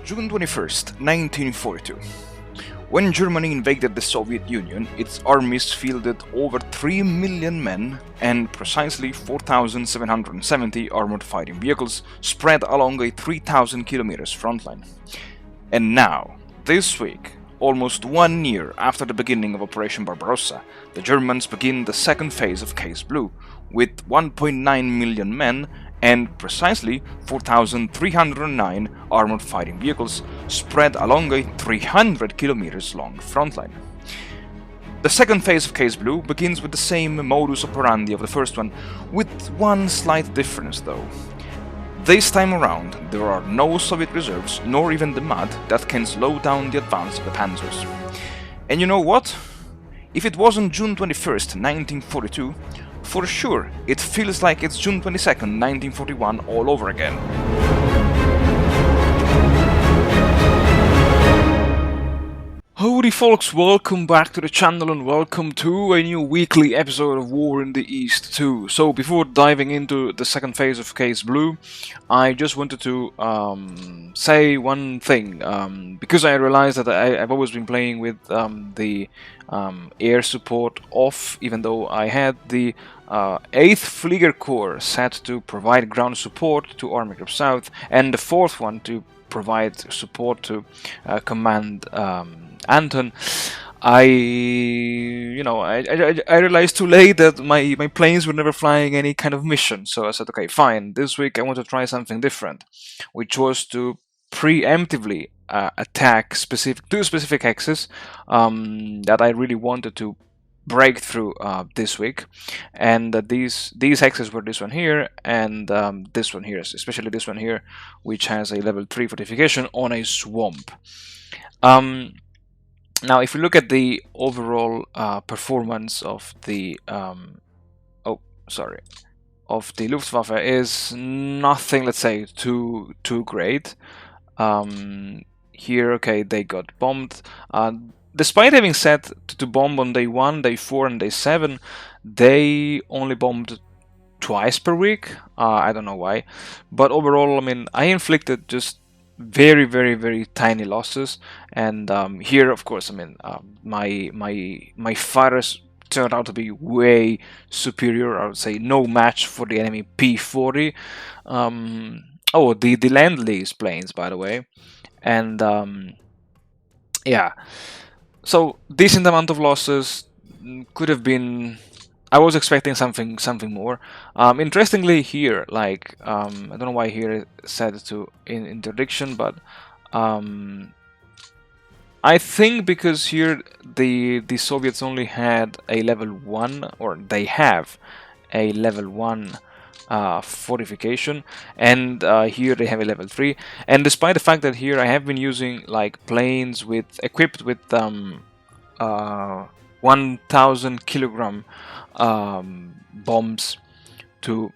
June 21st, 1942. When Germany invaded the Soviet Union, its armies fielded over 3 million men and precisely 4,770 armored fighting vehicles spread along a 3,000 kilometers front line. And now, this week, almost 1 year after the beginning of Operation Barbarossa, the Germans begin the second phase of Case Blue, with 1.9 million men and precisely 4,309 armored fighting vehicles spread along a 300 kilometers long front line. The second phase of Case Blue begins with the same modus operandi of the first one, with one slight difference though. This time around, there are no Soviet reserves, nor even the mud that can slow down the advance of the Panzers. And you know what? If it wasn't June 21st, 1942, for sure, it feels like it's June 22nd, 1941 all over again. Howdy folks, welcome back to the channel and welcome to a new weekly episode of War in the East 2. So before diving into the second phase of Case Blue, I just wanted to say one thing, because I realized that I've always been playing with the air support off, even though I had the 8th Flieger Corps set to provide ground support to Army Group South, and the 4th one to provide support to Command Anton. I realized too late that my planes were never flying any kind of mission, so I said, okay, fine, this week I want to try something different, which was to preemptively attack two specific hexes that I really wanted to break through this week, and these hexes were this one here and this one here, especially this one here, which has a level 3 fortification on a swamp. Now, if you look at the overall performance of the Luftwaffe, is nothing, let's say, too great. Here, okay, they got bombed. Despite having set to bomb on day 1, day 4, and day 7, they only bombed twice per week. I don't know why, but overall, I mean, I inflicted just very tiny losses, and here, of course, I mean, my fighters turned out to be way superior. I would say no match for the enemy P40. Oh, the Land-Lease planes, by the way, and yeah. So decent amount of losses. Could have been. I was expecting something more. Interestingly, here, like I don't know why here it said to in interdiction, but I think because here the Soviets only had a level 1, or they have a level 1 fortification, and here they have a level 3. And despite the fact that here I have been using like planes equipped with 1,000 kilogram bombs to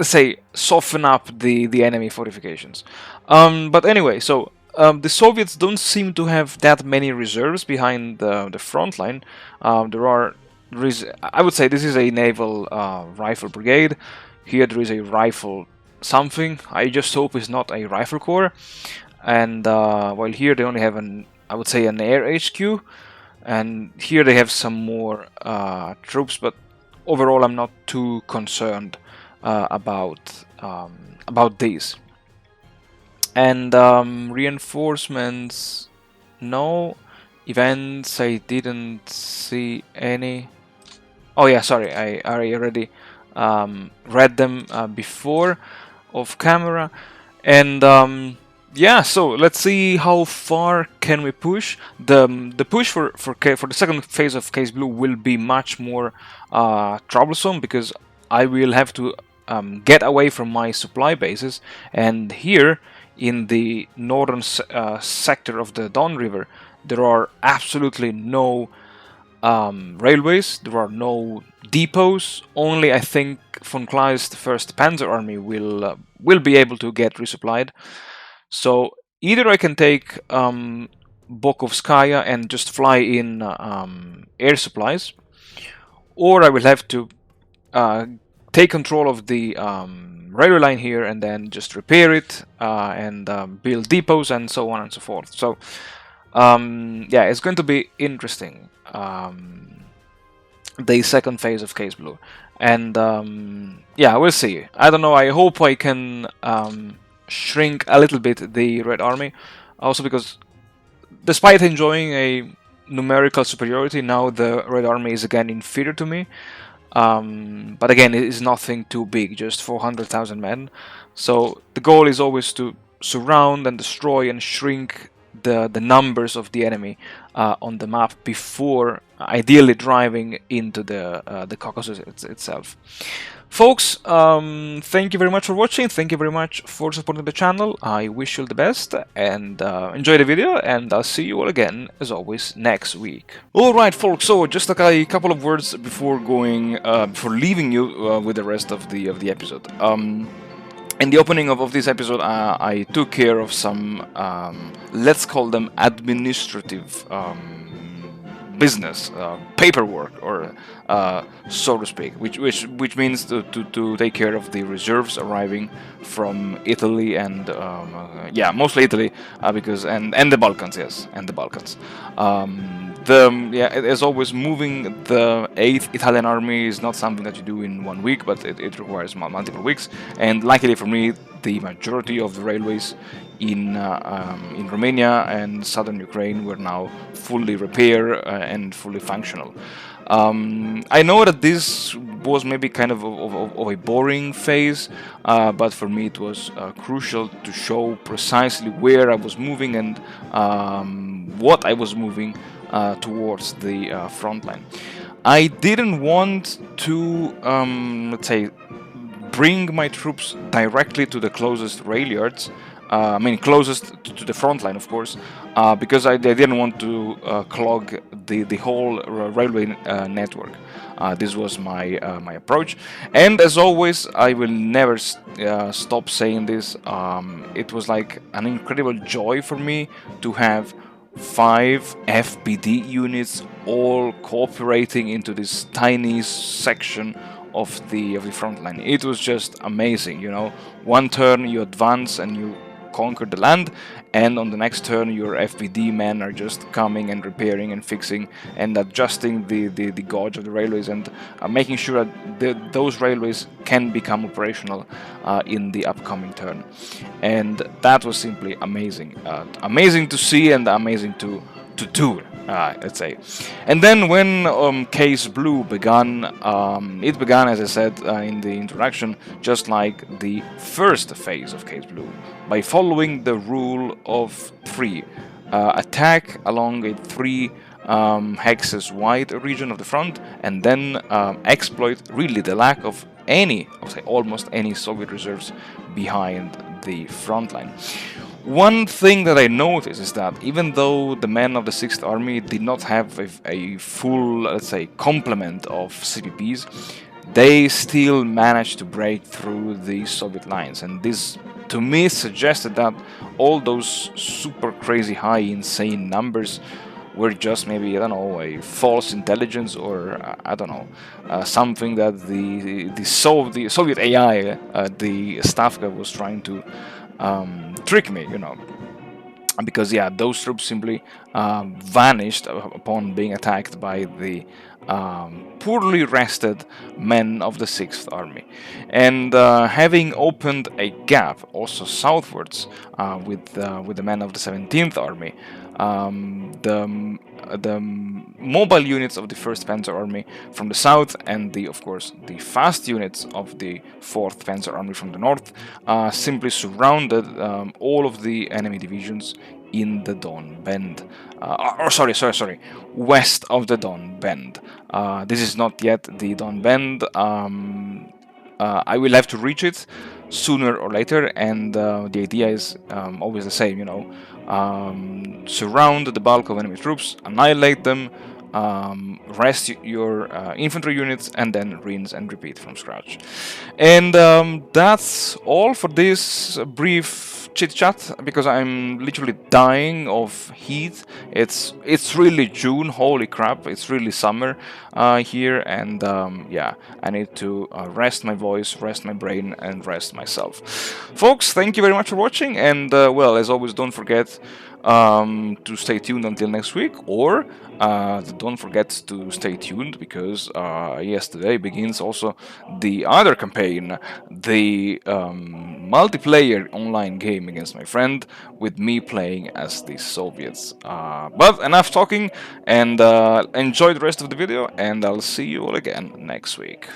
say soften up the enemy fortifications. But anyway, so the Soviets don't seem to have that many reserves behind the front line. I would say this is a naval rifle brigade. Here there is a rifle something. I just hope it's not a rifle corps. And while here they only have I would say an air HQ. And here they have some more troops, but overall I'm not too concerned about these. And reinforcements, no. Events, I didn't see any. Oh yeah, sorry, I already read them before off camera. And yeah, so let's see how far can we push. The push for the second phase of Case Blue will be much more troublesome, because I will have to get away from my supply bases, and here in the northern sector of the Don River there are absolutely no railways, there are no depots. Only I think von Kleist's 1st Panzer Army will be able to get resupplied. So either I can take Bokovskaya and just fly in air supplies, or I will have to take control of the railway line here and then just repair it and build depots and so on and so forth. So yeah, it's going to be interesting, the second phase of Case Blue. And yeah, we'll see. I don't know, I hope I can shrink a little bit the Red Army, also because despite enjoying a numerical superiority, now the Red Army is again inferior to me. But again, it is nothing too big, just 400,000 men. So the goal is always to surround and destroy and shrink the numbers of the enemy on the map before ideally driving into the Caucasus itself. Folks, thank you very much for watching, thank you very much for supporting the channel. I wish you the best and enjoy the video, and I'll see you all again, as always, next week. Alright folks, so just a couple of words before going, before leaving you with the rest of the episode. In the opening of this episode, I took care of some, let's call them administrative business, paperwork, or so to speak, which means to take care of the reserves arriving from Italy and yeah, mostly Italy, because and the Balkans, yes, and the Balkans. Yeah, as always, moving the 8th Italian Army is not something that you do in 1 week, but it requires multiple weeks. And luckily for me, the majority of the railways in Romania and southern Ukraine were now fully repaired and fully functional. I know that this was maybe kind of a boring phase, but for me it was crucial to show precisely where I was moving and what I was moving towards the front line. I didn't want to, let's say, bring my troops directly to the closest rail yards. I mean, closest to the front line, of course, because I didn't want to clog the whole railway network. This was my my approach, and as always, I will never stop saying this. It was like an incredible joy for me to have 5 FPD units all cooperating into this tiny section of the front line. It was just amazing, you know. One turn you advance and you conquer the land, and on the next turn your FPD men are just coming and repairing and fixing and adjusting the gauge of the railways and making sure that those railways can become operational in the upcoming turn. And that was simply amazing, amazing to see and amazing to do, let's say. And then when Case Blue began, it began, as I said in the introduction, just like the first phase of Case Blue, by following the rule of 3. Attack along a 3 hexes wide region of the front, and then exploit really the lack of any, I would say almost any Soviet reserves behind the front line. One thing that I noticed is that even though the men of the 6th Army did not have a full, let's say, complement of CPPs, they still managed to break through the Soviet lines, and this to me suggested that all those super crazy high insane numbers were just maybe, I don't know, a false intelligence, or I don't know, something that the Soviet AI, the Stavka, was trying to trick me, you know, because yeah, those troops simply vanished upon being attacked by the poorly rested men of the 6th Army. And having opened a gap also southwards with the men of the 17th Army, the mobile units of the 1st Panzer Army from the south and of course the fast units of the 4th Panzer Army from the north simply surrounded all of the enemy divisions in the Don Bend, sorry, west of the Don Bend. This is not yet the Don Bend. I will have to reach it sooner or later, and the idea is always the same, you know. Surround the bulk of enemy troops, annihilate them, rest your infantry units, and then rinse and repeat from scratch. And that's all for this brief chit chat, because I'm literally dying of heat. It's really June, holy crap, it's really summer here, and yeah, I need to rest my voice, rest my brain, and rest myself. Folks, thank you very much for watching, and well, as always, don't forget to stay tuned until next week, or don't forget to stay tuned, because yes, today begins also the other campaign, the multiplayer online game against my friend, with me playing as the Soviets. But enough talking, and enjoy the rest of the video, and I'll see you all again next week.